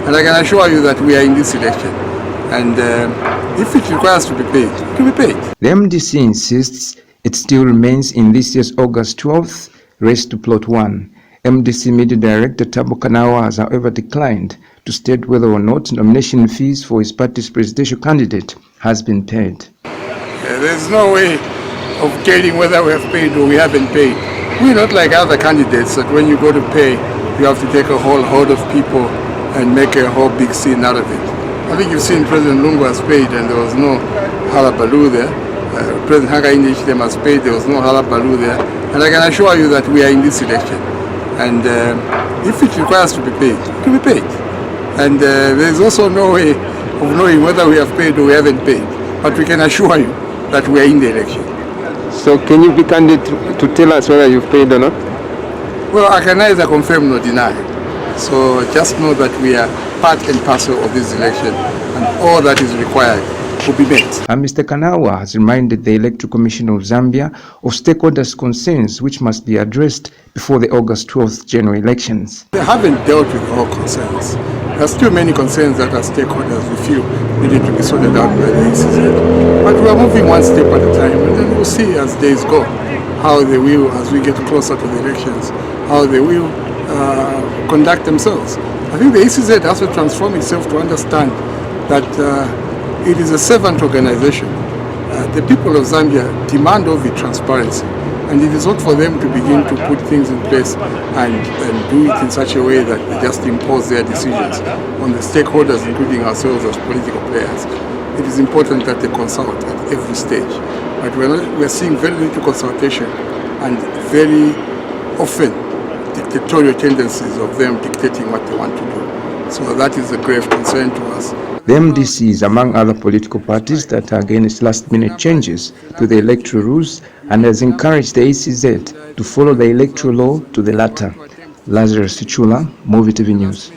And I can assure you that we are in this election. And if it requires to be paid, it will be paid. The MDC insists it still remains in this year's August 12th race to plot 1. MDC Media Director Thabo Kawana has however declined to state whether or not nomination fees for his party's presidential candidate has been paid. There's no way of telling whether we have paid or we haven't paid. We're not like other candidates that when you go to pay, you have to take a whole horde of people and make a whole big scene out of it. I think you've seen President Lungu has paid and there was no halabaloo there. President Hakainde Hichilema has paid, there was no halabaloo there. And I can assure you that we are in this election. And if it requires to be paid, it will be paid. And there's also no way of knowing whether we have paid or we haven't paid. But we can assure you that we are in the election. So can you be candid to tell us whether you've paid or not? Well, I can neither confirm nor deny. So just know that we are part and parcel of this election and all that is required will be met. And Mr. Kawana has reminded the Electoral Commission of Zambia of stakeholders' concerns which must be addressed before the August 12th general elections. They haven't dealt with all concerns. There are still many concerns that our stakeholders we feel needed to be sorted out by the ECZ. But we are moving one step at a time, and then we'll see as days go how they will, as we get closer to the elections, how they will conduct themselves. I think the ECZ has to transform itself to understand that it is a servant organization. The people of Zambia demand of it transparency, and it is not for them to begin to put things in place and do it in such a way that they just impose their decisions on the stakeholders, including ourselves as political players. It is important that they consult at every stage. But we're seeing very little consultation and very often dictatorial tendencies of them dictating what they want to do. So that is a grave concern to us. The MDC is among other political parties that are against last-minute changes to the electoral rules and has encouraged the ECZ to follow the electoral law to the latter. Lazarus Sichula, Muvi TV News.